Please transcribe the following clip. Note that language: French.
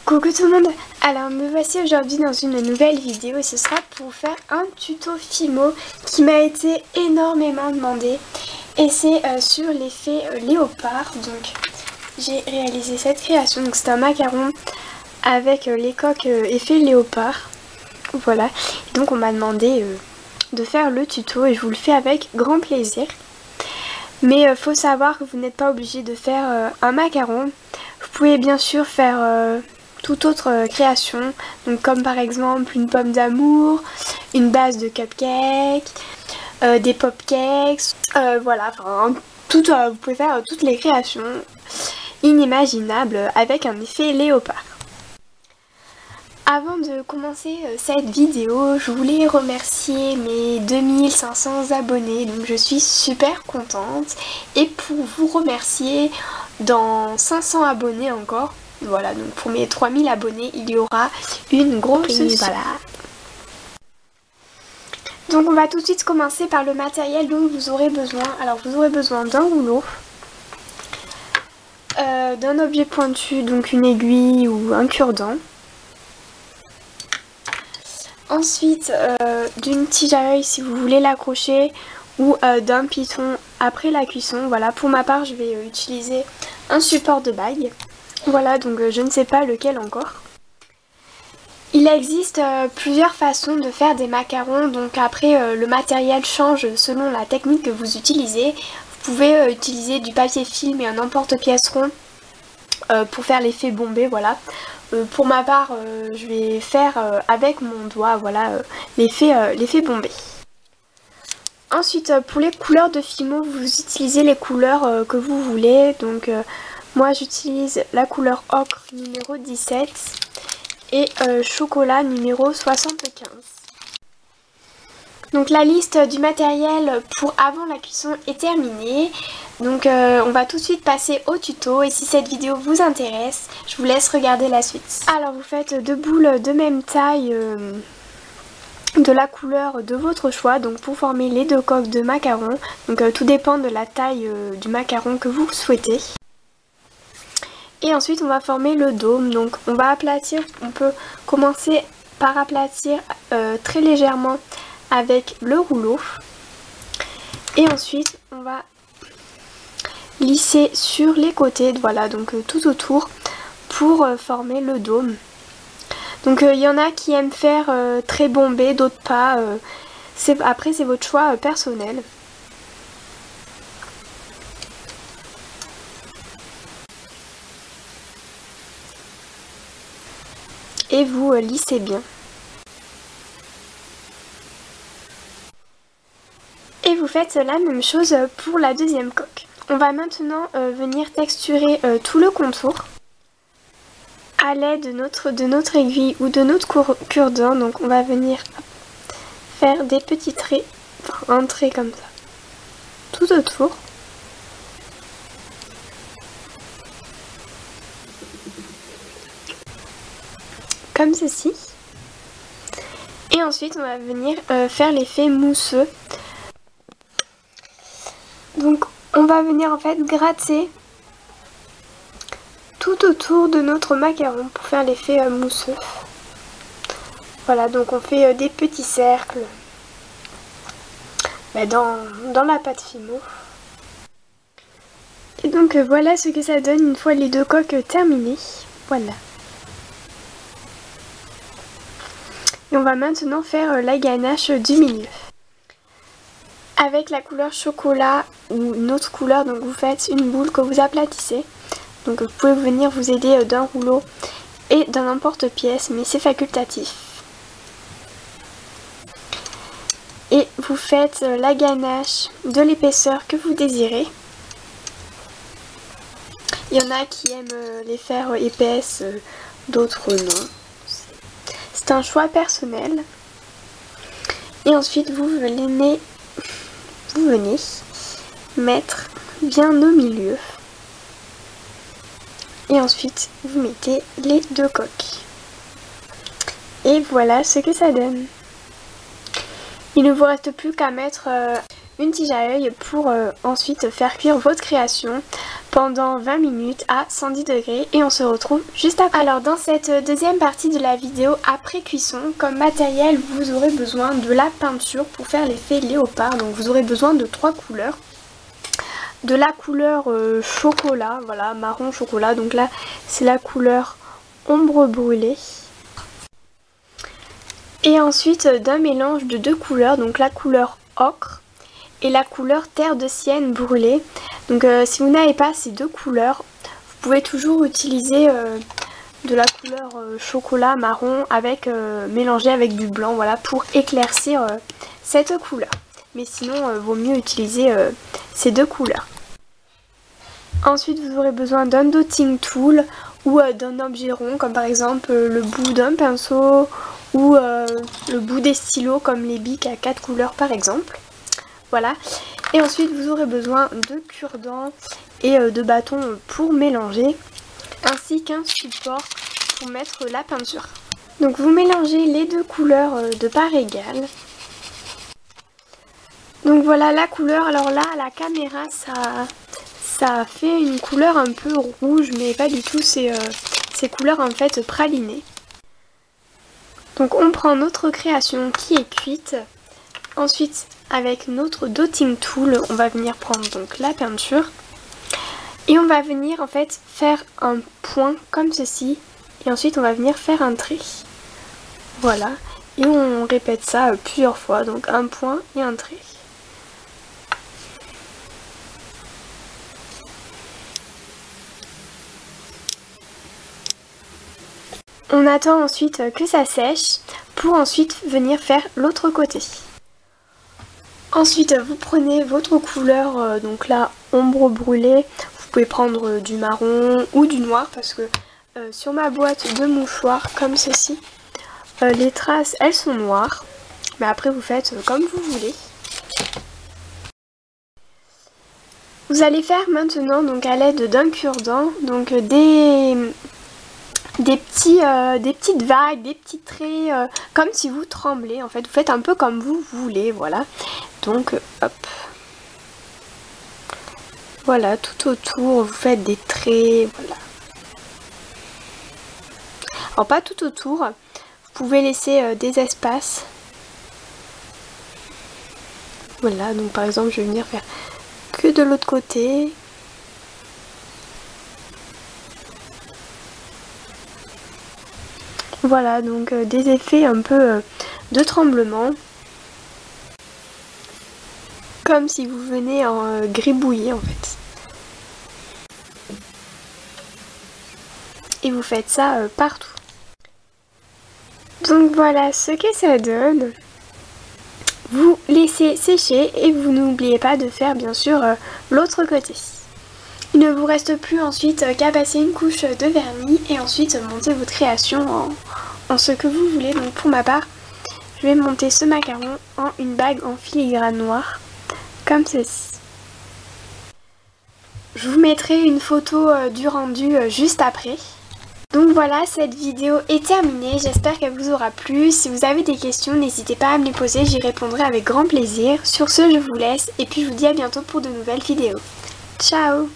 Coucou tout le monde, alors me voici aujourd'hui dans une nouvelle vidéo et ce sera pour faire un tuto Fimo qui m'a été énormément demandé et c'est sur l'effet léopard. Donc j'ai réalisé cette création, donc c'est un macaron avec les coques effet léopard, voilà, et donc on m'a demandé de faire le tuto et je vous le fais avec grand plaisir. Mais faut savoir que vous n'êtes pas obligé de faire un macaron, vous pouvez bien sûr faire toute autre création, donc comme par exemple une pomme d'amour, une base de cupcake, des popcakes, voilà, enfin vous pouvez faire toutes les créations inimaginables avec un effet léopard. Avant de commencer cette vidéo, je voulais remercier mes 2500 abonnés, donc je suis super contente. Et pour vous remercier, dans 500 abonnés encore, voilà, donc pour mes 3000 abonnés, il y aura une grosse surprise. Voilà. Donc on va tout de suite commencer par le matériel dont vous aurez besoin. Alors vous aurez besoin d'un rouleau, d'un objet pointu, donc une aiguille ou un cure-dent. Ensuite d'une tige à œil si vous voulez l'accrocher, ou d'un piton après la cuisson. Voilà, pour ma part je vais utiliser un support de bague. Voilà, donc je ne sais pas lequel encore. Il existe plusieurs façons de faire des macarons, donc après le matériel change selon la technique que vous utilisez. Vous pouvez utiliser du papier film et un emporte-pièce rond pour faire l'effet bombé, voilà. Pour ma part, je vais faire avec mon doigt, voilà, l'effet bombé. Ensuite, pour les couleurs de Fimo, vous utilisez les couleurs que vous voulez. Donc, moi, j'utilise la couleur ocre numéro 17 et chocolat numéro 75. Donc, la liste du matériel pour avant la cuisson est terminée. Donc on va tout de suite passer au tuto et si cette vidéo vous intéresse, je vous laisse regarder la suite. Alors vous faites deux boules de même taille de la couleur de votre choix, donc pour former les deux coques de macaron. Donc tout dépend de la taille du macaron que vous souhaitez. Et ensuite on va former le dôme, donc on va aplatir, on peut commencer par aplatir très légèrement avec le rouleau. Et ensuite on va lisser sur les côtés, voilà, donc tout autour pour former le dôme. Donc il y en a qui aiment faire très bombé, d'autres pas. Après c'est votre choix personnel. Et vous lissez bien. Et vous faites la même chose pour la deuxième coque. On va maintenant venir texturer tout le contour à l'aide de notre aiguille ou de notre cure-dent. Donc on va venir faire des petits traits, enfin un trait comme ça, tout autour. Comme ceci. Et ensuite on va venir faire l'effet mousseux. Donc on va venir en fait gratter tout autour de notre macaron pour faire l'effet mousseux. Voilà, donc on fait des petits cercles dans la pâte Fimo. Et donc voilà ce que ça donne une fois les deux coques terminées. Voilà. Et on va maintenant faire la ganache du milieu. Avec la couleur chocolat ou une autre couleur, donc vous faites une boule que vous aplatissez. Donc vous pouvez venir vous aider d'un rouleau et d'un emporte-pièce, mais c'est facultatif. Et vous faites la ganache de l'épaisseur que vous désirez. Il y en a qui aiment les faire épaisses, d'autres non. C'est un choix personnel. Et ensuite vous venez mettre bien au milieu. Et ensuite vous mettez les deux coques. Et voilà ce que ça donne. Il ne vous reste plus qu'à mettre une tige à œil pour ensuite faire cuire votre création pendant 20 minutes à 110 degrés et on se retrouve juste après. Alors dans cette deuxième partie de la vidéo après cuisson, comme matériel vous aurez besoin de la peinture pour faire l'effet léopard. Donc vous aurez besoin de 3 couleurs. De la couleur chocolat, voilà, marron chocolat, donc là c'est la couleur ombre brûlée. Et ensuite d'un mélange de 2 couleurs, donc la couleur ocre et la couleur terre de sienne brûlée. Donc si vous n'avez pas ces 2 couleurs, vous pouvez toujours utiliser de la couleur chocolat marron avec mélangé avec du blanc, voilà, pour éclaircir cette couleur. Mais sinon vaut mieux utiliser ces 2 couleurs. Ensuite vous aurez besoin d'un dotting tool ou d'un objet rond comme par exemple le bout d'un pinceau ou le bout des stylos comme les bics à 4 couleurs par exemple. Voilà. Et ensuite vous aurez besoin de cure-dents et de bâtons pour mélanger, ainsi qu'un support pour mettre la peinture. Donc vous mélangez les 2 couleurs de part égale. Donc voilà la couleur. Alors là à la caméra ça fait une couleur un peu rouge, mais pas du tout, c'est couleurs en fait pralinées. Donc on prend notre création qui est cuite. Ensuite avec notre dotting tool on va venir prendre donc la peinture et on va venir en fait faire un point comme ceci et ensuite on va venir faire un trait. Voilà, et on répète ça plusieurs fois, donc un point et un trait. On attend ensuite que ça sèche pour ensuite venir faire l'autre côté. Ensuite vous prenez votre couleur, donc là ombre brûlée, vous pouvez prendre du marron ou du noir parce que sur ma boîte de mouchoirs comme ceci, les traces elles sont noires, mais après vous faites comme vous voulez. Vous allez faire maintenant donc à l'aide d'un cure-dent donc des petites vagues, des petits traits, comme si vous tremblez en fait, vous faites un peu comme vous voulez, voilà. Donc hop, voilà, tout autour vous faites des traits, voilà. Alors pas tout autour, vous pouvez laisser des espaces. Voilà, donc par exemple je vais venir faire que de l'autre côté. Voilà, donc des effets un peu de tremblement. Comme si vous venez en gribouiller en fait. Et vous faites ça partout. Donc voilà ce que ça donne. Vous laissez sécher et vous n'oubliez pas de faire bien sûr l'autre côté. Il ne vous reste plus ensuite qu'à passer une couche de vernis et ensuite monter votre création en ce que vous voulez. Donc pour ma part, je vais monter ce macaron en une bague en filigrane noire. Comme ceci. Je vous mettrai une photo du rendu juste après. Donc voilà, cette vidéo est terminée, j'espère qu'elle vous aura plu. Si vous avez des questions, n'hésitez pas à me les poser, j'y répondrai avec grand plaisir. Sur ce, je vous laisse et puis je vous dis à bientôt pour de nouvelles vidéos. Ciao!